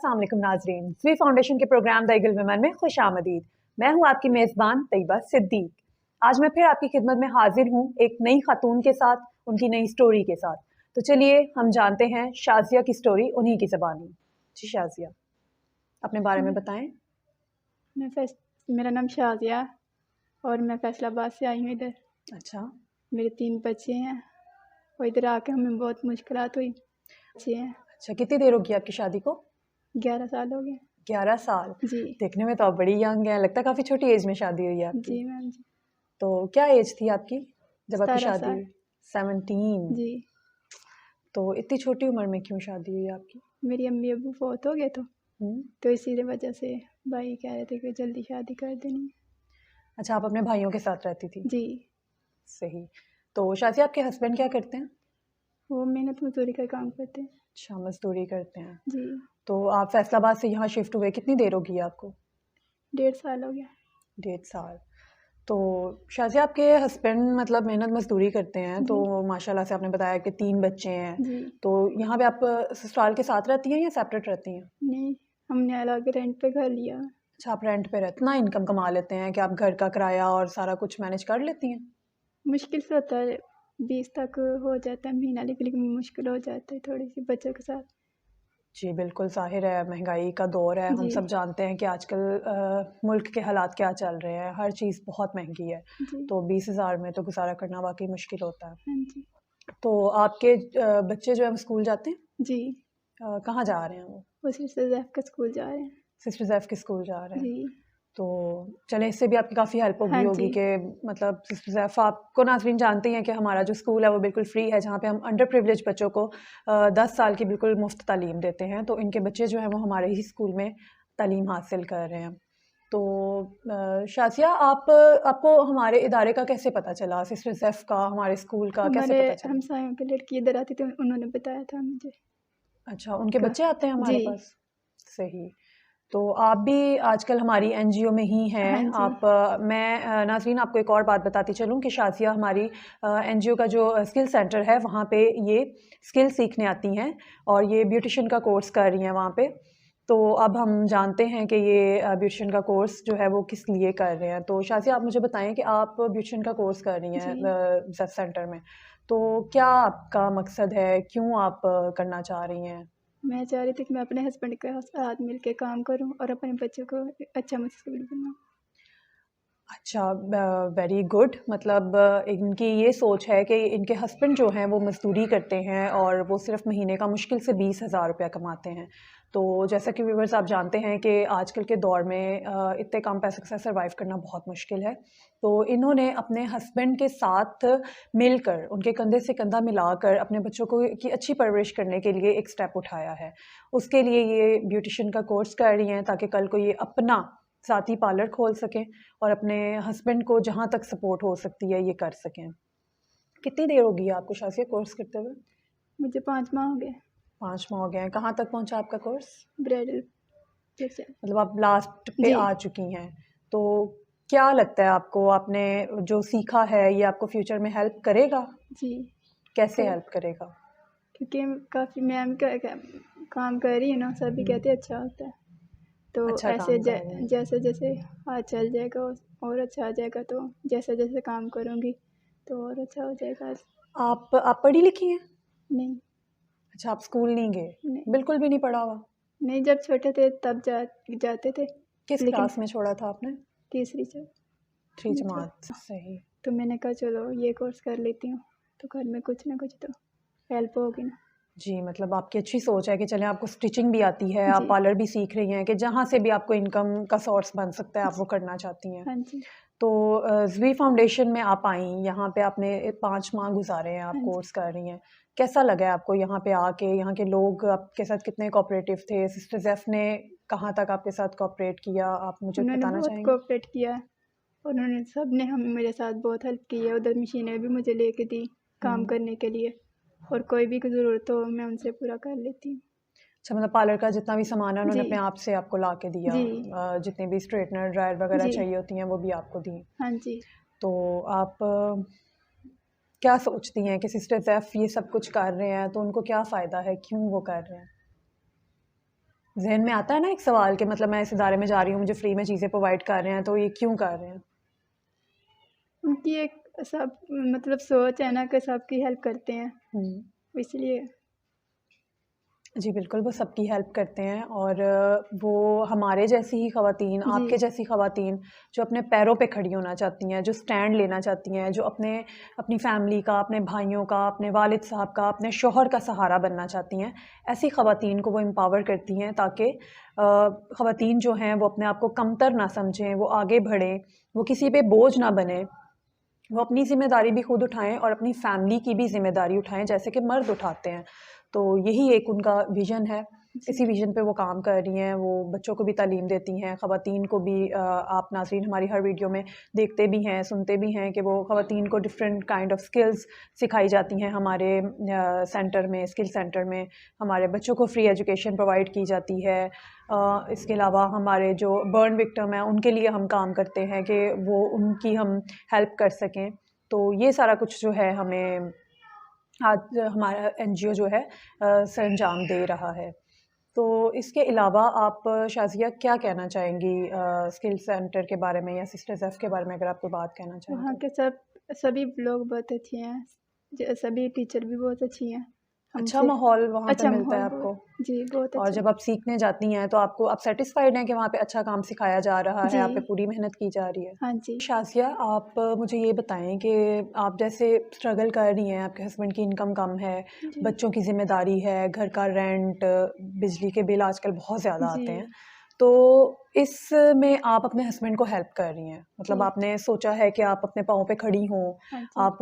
अस्सलाम वालेकुम नाजरीन, स्वी फाउंडेशन के प्रोग्राम द ईगल वुमन में खुश आमदीद। मैं हूं आपकी मेज़बान तैयबा सिद्दीक। आज मैं फिर आपकी खिदमत में हाजिर हूं एक नई खातून के साथ, उनकी नई स्टोरी के साथ। तो चलिए हम जानते हैं शाजिया की स्टोरी उन्हीं की ज़बानी। जी शाजिया, अपने बारे में बताएं। मेरा नाम शाजिया और मैं फैसलाबाद से आई हूँ इधर। अच्छा, मेरे 3 बच्चे हैं और इधर आके हमें बहुत मुश्किलात हुई। बच्चे हैं, अच्छा कितनी देर होगी आपकी शादी को? 11 साल हो गए। 11 साल। जी देखने में तो आप बड़ी यंग हैं, लगता है काफ़ी छोटी एज में शादी हुई है आपकी। जी मैम जी। तो क्या एज थी आपकी जब आपकी 17 शादी साल। हुई? 17। जी, तो इतनी छोटी उम्र में क्यों शादी हुई आपकी? मेरी अम्मी अब्बू फौत हो गए हम्म। तो इसी वजह से भाई कह रहे थे कि जल्दी शादी कर देनी है। अच्छा, आप अपने भाइयों के साथ रहती थी? जी, सही। तो शाज़िया, आपके हस्बैंड क्या करते हैं? वो मेहनत मजदूरी का काम करते हैं। अच्छा, मजदूरी करते हैं। जी, तो आप फैसलाबाद से यहाँ शिफ्ट हुए कितनी देर होगी आपको? 1.5 साल हो गया। 1.5 साल। तो शाज़िया, आपके हस्बैंड मतलब मेहनत मजदूरी करते हैं, तो जी माशाल्लाह से आपने बताया कि 3 बच्चे हैं। जी। तो यहाँ पे आप ससुराल के साथ रहती हैं या सेपरेट रहती हैं? नहीं, हमने अलग रेंट पे घर लिया। अच्छा, आप रेंट पे रहते, इतना इनकम कमा लेते हैं कि आप घर का किराया और सारा कुछ मैनेज कर लेती हैं? मुश्किल से होता है, 20 तक हो जाता है महीना, लेकिन मुश्किल हो जाता है थोड़ी सी बच्चों के साथ। जी, बिल्कुल ज़ाहिर है, महंगाई का दौर है। हम जी सब जानते हैं कि आजकल मुल्क के हालात क्या चल रहे हैं, हर चीज़ बहुत महंगी है। जी। तो 20,000 में तो गुज़ारा करना वाक़ई मुश्किल होता है। हाँ जी। तो आपके बच्चे जो हैं वो स्कूल जाते हैं? जी, कहाँ जा रहे हैं वो? वो सिस्टर ज़ैफ़ का स्कूल जा रहे हैं। सिस्टर ज़ैफ़ के स्कूल जा रहे हैं। जी। तो चलें, इससे भी आपकी काफ़ी हेल्प होगी हाँ होगी जी। कि मतलब सिस्टर ज़ैफ़, आपको नाज़रीन जानते हैं कि हमारा जो स्कूल है वो बिल्कुल फ्री है, जहाँ पे हम अंडर प्रिविलेज बच्चों को 10 साल की बिल्कुल मुफ्त तालीम देते हैं। तो इनके बच्चे जो हैं वो हमारे ही स्कूल में तालीम हासिल कर रहे हैं। तो शाज़िया, आपको हमारे इदारे का कैसे पता चला? सिस्टर ज़ैफ़ का, हमारे स्कूल का कैसे हमारे पता चला? हमसायों की लड़की इधर आती थी, उन्होंने बताया था मुझे। अच्छा, उनके क बच्चे आते हैं हमारे जी। पास? सही। तो आप भी आजकल हमारी एनजीओ में ही हाँ हैं। जी। मैं नाज़रीन आपको एक और बात बताती चलूँ कि शाज़िया हमारी एनजीओ का जो स्किल सेंटर है वहाँ पे ये स्किल सीखने आती हैं और ये ब्यूटिशियन का कोर्स कर रही हैं वहाँ पे। तो अब हम जानते हैं कि ये ब्यूटिशियन का कोर्स जो है वो किस लिए कर रहे हैं। तो शाज़िया, आप मुझे बताएँ कि आप ब्यूटिशियन का कोर्स कर रही हैं जी। ज़ेफ सेंटर में। तो क्या आपका मकसद है? क्यों आप करना चाह रही हैं? मैं चाह रही थी कि मैं अपने हस्बैंड के साथ मिल के काम करूँ और अपने बच्चों को अच्छा मुस्तकबिल बनाऊँ। अच्छा, वेरी गुड। मतलब इनकी ये सोच है कि इनके हस्बैंड जो हैं वो मज़दूरी करते हैं और वो सिर्फ़ महीने का मुश्किल से 20,000 रुपया कमाते हैं। तो जैसा कि व्यूअर्स आप जानते हैं कि आजकल के दौर में इतने कम पैसे के साथ सर्वाइव करना बहुत मुश्किल है। तो इन्होंने अपने हस्बैंड के साथ मिलकर, उनके कंधे से कंधा मिलाकर अपने बच्चों को की अच्छी परवरिश करने के लिए एक स्टेप उठाया है। उसके लिए ये ब्यूटिशियन का कोर्स कर रही हैं ताकि कल को ये अपना साथी पार्लर खोल सकें और अपने हस्बैंड को जहाँ तक सपोर्ट हो सकती है ये कर सकें। कितनी देर हो गई है आपको शाज़िया कोर्स करते हुए? मुझे 5 माह हो गए 5 माह हो गए हैं। कहाँ तक पहुँचा आपका कोर्स? Bridal facial. मतलब आप लास्ट पे जी, आ चुकी हैं। तो क्या लगता है आपको, आपने जो सीखा है ये आपको फ्यूचर में हेल्प करेगा? जी। कैसे कर हेल्प करेगा? क्योंकि काफ़ी मैम का काम कर रही है ना, सभी कहते हैं अच्छा होता है। तो अच्छा ऐसे काम कर रहे हैं। जैसे जैसे आज चल जाएगा और अच्छा आ जाएगा, तो जैसे जैसे काम करूँगी तो और अच्छा हो जाएगा। आप पढ़ी लिखी हैं? नहीं अच्छा, आप स्कूल नहीं गए? नहीं बिल्कुल भी नहीं पढ़ा हुआ? नहीं, जब छोटे थे तब जाते थे, किस लेकिन क्लास में छोड़ा था आपने? तीसरी से 3 में जमात। छोड़ा। सही। तो मैंने कहा चलो ये कोर्स कर लेती हूँ, तो घर में कुछ ना कुछ तो हेल्प होगी ना। जी, मतलब आपकी अच्छी सोच है कि चलें, आपको स्टिचिंग भी आती है, आप जी पार्लर भी सीख रही हैं कि जहाँ से भी आपको इनकम का सोर्स बन सकता है, आप वो जी। करना चाहती हैं। हाँ जी। तो ज़्वी फाउंडेशन में आप आईं, यहाँ पे आपने 5 माह गुज़ारे हैं, आप हाँ जी। कोर्स कर रही हैं। कैसा लगा है आपको यहाँ पे आके? यहाँ के लोग आपके साथ कितने कोऑपरेटिव थे? सिस्टर ज़ेफ ने कहाँ तक आपके साथ कोऑपरेट किया? आप मुझे उन्होंने बताना बहुत चाहेंगी? कोऑपरेट किया है। उन्होंने सब ने हम मेरे साथ बहुत हेल्प की है। उधर मशीनें भी मुझे लेके दी काम हुँ। करने के लिए, और कोई भी ज़रूरत हो मैं उनसे पूरा कर लेती हूँ। अच्छा, मतलब पार्लर का जितना भी सामान है उन्होंने जी अपने आप से आपको ला के दिया। जी जितनी भी स्ट्रेटनर, ड्रायर वगैरह जी। चाहिए होती हैं वो भी आपको दी। हाँ जी। तो आप क्या सोचती हैं कि सिस्टर ज़ेफ ये सब कुछ कर रहे हैं तो उनको क्या फ़ायदा है? क्यों वो कर रहे हैं? ज़हन में आता है ना एक सवाल कि मतलब मैं इस इदारे में जा रही हूँ, मुझे फ्री में चीज़ें प्रोवाइड कर रहे हैं, तो ये क्यों कर रहे हैं? उनकी एक सब मतलब सोच है ना कि सबकी हेल्प करते हैं, हुँ। इसलिए। जी, बिल्कुल, वो सबकी हेल्प करते हैं और वो हमारे जैसी ही ख़वातीन, जी, आपके जैसी ख़वातीन जो अपने पैरों पे खड़ी होना चाहती हैं, जो स्टैंड लेना चाहती हैं, जो अपनी फ़ैमिली का, अपने भाइयों का, अपने वालिद साहब का, अपने शौहर का सहारा बनना चाहती हैं, ऐसी ख़वातीन को वो एम्पावर करती हैं ताकि ख़वातीन जो हैं वो अपने आप को कमतर ना समझें, वो आगे बढ़ें, वो किसी पे बोझ ना बनें। वो अपनी ज़िम्मेदारी भी खुद उठाएँ और अपनी फ़ैमिली की भी ज़िम्मेदारी उठाएँ जैसे कि मर्द उठाते हैं। तो यही एक उनका विज़न है। जी। इसी विज़न पे वो काम कर रही हैं, वो बच्चों को भी तालीम देती हैं, ख़वातीन को भी आप नाज़रीन हमारी हर वीडियो में देखते भी हैं, सुनते भी हैं कि वो ख़वातीन को डिफ़रेंट काइंड ऑफ स्किल्स सिखाई जाती हैं हमारे सेंटर में, स्किल सेंटर में। हमारे बच्चों को फ्री एजुकेशन प्रोवाइड की जाती है। इसके अलावा हमारे जो बर्न विक्टिम हैं, उनके लिए हम काम करते हैं कि वो उनकी हम हेल्प कर सकें। तो ये सारा कुछ जो है हमें आज हमारा एनजीओ जो है सरअंजाम दे रहा है। तो इसके अलावा आप शाज़िया क्या कहना चाहेंगी स्किल सेंटर के बारे में या सिस्टर्स एफ़ के बारे में अगर आप कोई बात कहना चाहें वहाँ तो? के सभी लोग बहुत अच्छे हैं, सभी टीचर भी बहुत अच्छी हैं अच्छा हमसे। माहौल वहाँ पे अच्छा मिलता है माहौल आपको? बहुत। जी, बहुत और अच्छा। जब आप सीखने जाती हैं तो आप सैटिस्फाइड हैं कि वहाँ पे अच्छा काम सिखाया जा रहा है, जी, आप पे पूरी मेहनत की जा रही है? हाँ जी। शाज़िया आप मुझे ये बताएँ कि आप जैसे स्ट्रगल कर रही हैं, आपके हस्बैंड की इनकम कम है, जी, बच्चों की ज़िम्मेदारी है, घर का रेंट, बिजली के बिल आजकल बहुत ज़्यादा जी, आते हैं। तो इसमें आप अपने हस्बैंड को हेल्प कर रही हैं। मतलब जी, आपने सोचा है कि आप अपने पाँव पे खड़ी हों, हाँ जी। आप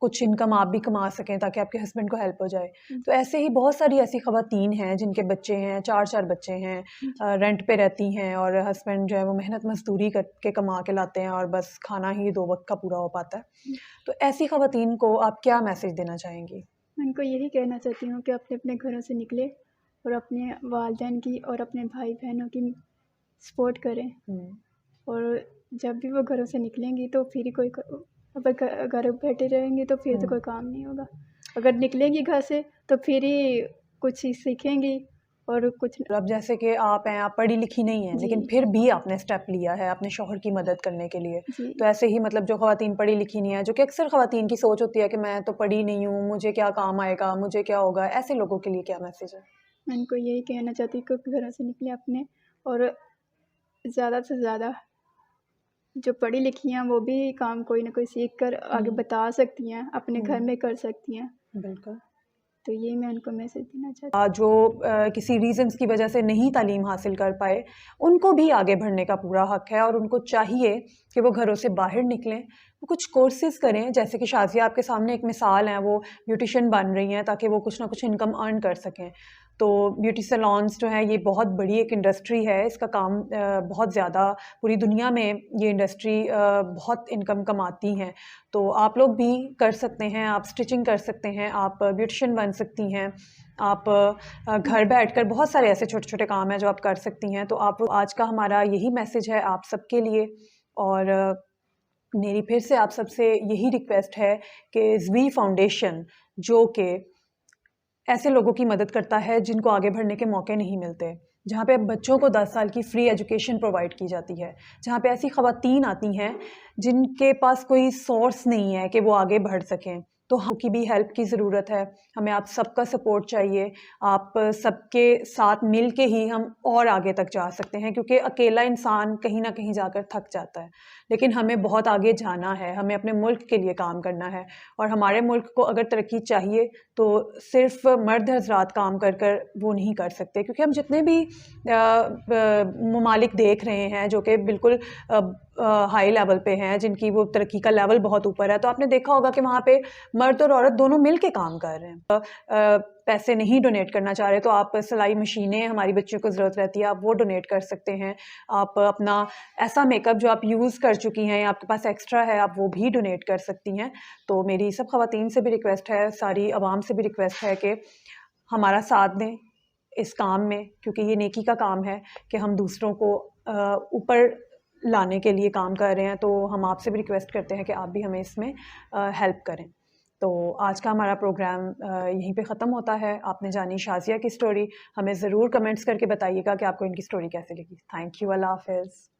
कुछ इनकम आप भी कमा सकें ताकि आपके हस्बैंड को हेल्प हो जाए। जी, तो ऐसे ही बहुत सारी ऐसी ख़वातीन हैं जिनके बच्चे हैं, 4-4 बच्चे हैं, जी, रेंट पे रहती हैं और हस्बैंड जो है वो मेहनत मज़दूरी करके कमा के लाते हैं और बस खाना ही 2 वक़्त का पूरा हो पाता है। जी। तो ऐसी ख़वातीन को आप क्या मैसेज देना चाहेंगी? मैं उनको यही कहना चाहती हूँ कि अपने-अपने घरों से निकलें और अपने वालिदैन की और अपने भाई-बहनों की सपोर्ट करें। हुँ, और जब भी वो घरों से निकलेंगी तो फिर ही कोई अगर घर बैठे रहेंगी तो फिर तो हुँ। कोई काम नहीं होगा। अगर निकलेंगी घर से तो फिर ही कुछ सीखेंगी और कुछ। अब जैसे कि आप हैं, आप पढ़ी-लिखी नहीं हैं, जी, लेकिन फिर भी आपने स्टेप लिया है अपने शौहर की मदद करने के लिए। जी। तो ऐसे ही मतलब जो ख़वातीन पढ़ी-लिखी नहीं हैं, जो कि अक्सर ख़वातीन की सोच होती है कि मैं तो पढ़ी नहीं हूँ, मुझे क्या काम आएगा, मुझे क्या होगा? ऐसे लोगों के लिए क्या मैसेज है? मैं उनको यही कहना चाहती हूँ कि घरों से निकलें अपने और ज़्यादा से ज़्यादा जो पढ़ी-लिखी हैं वो भी काम कोई ना कोई सीख कर आगे हुँ, बता सकती हैं, अपने घर हुँ, में कर सकती हैं। बिल्कुल। तो यही मैं उनको मैसेज देना चाहती जो किसी रीज़न्स की वजह से नहीं तालीम हासिल कर पाए, उनको भी आगे बढ़ने का पूरा हक़ है और उनको चाहिए कि वो घरों से बाहर निकलें, वो कुछ कोर्सेज़ करें। जैसे कि शाज़िया आपके सामने एक मिसाल है, वो ब्यूटिशियन बन रही हैं ताकि वो कुछ ना कुछ इनकम अर्न कर सकें। तो ब्यूटी सैलॉन्स जो हैं, ये बहुत बड़ी एक इंडस्ट्री है, इसका काम बहुत ज़्यादा पूरी दुनिया में ये इंडस्ट्री बहुत इनकम कमाती हैं। तो आप लोग भी कर सकते हैं, आप स्टिचिंग कर सकते हैं, आप ब्यूटिशियन बन सकती हैं, आप हूँ। घर बैठकर बहुत सारे ऐसे छोटे-छोटे काम हैं जो आप कर सकती हैं। तो आप आज का हमारा यही मैसेज है आप सबके लिए और मेरी फिर से आप सबसे यही रिक्वेस्ट है कि ज़वी फाउंडेशन जो कि ऐसे लोगों की मदद करता है जिनको आगे बढ़ने के मौके नहीं मिलते। जहाँ पे बच्चों को 10 साल की फ्री एजुकेशन प्रोवाइड की जाती है। जहाँ पे ऐसी ख़वातीन आती हैं जिनके पास कोई सोर्स नहीं है कि वो आगे बढ़ सकें। तो हम की भी हेल्प की ज़रूरत है। हमें आप सबका सपोर्ट चाहिए। आप सबके साथ मिल के ही हम और आगे तक जा सकते हैं क्योंकि अकेला इंसान कहीं न कहीं जाकर थक जाता है। लेकिन हमें बहुत आगे जाना है, हमें अपने मुल्क के लिए काम करना है और हमारे मुल्क को अगर तरक्की चाहिए तो सिर्फ़ मर्द हज़रात काम कर कर वो नहीं कर सकते क्योंकि हम जितने भी ममालिक देख रहे हैं जो कि बिल्कुल हाई लेवल पे हैं जिनकी वो तरक्की का लेवल बहुत ऊपर है तो आपने देखा होगा कि वहाँ पे मर्द और औरत दोनों मिल के काम कर रहे हैं। पैसे नहीं डोनेट करना चाह रहे तो आप सिलाई मशीनें हमारी बच्चियों को ज़रूरत रहती है आप वो डोनेट कर सकते हैं। आप अपना ऐसा मेकअप जो आप यूज़ कर चुकी हैं या आपके पास एक्स्ट्रा है आप वो भी डोनेट कर सकती हैं। तो मेरी सब ख़वातीन से भी रिक्वेस्ट है, सारी आवाम से भी रिक्वेस्ट है कि हमारा साथ दें इस काम में क्योंकि ये नेकी का काम है कि हम दूसरों को ऊपर लाने के लिए काम कर रहे हैं। तो हम आपसे भी रिक्वेस्ट करते हैं कि आप भी हमें इसमें हेल्प करें। तो आज का हमारा प्रोग्राम यहीं पे ख़त्म होता है। आपने जानी शाज़िया की स्टोरी, हमें ज़रूर कमेंट्स करके बताइएगा कि आपको इनकी स्टोरी कैसी लगी। थैंक यू, अल्लाह हाफ़िज़।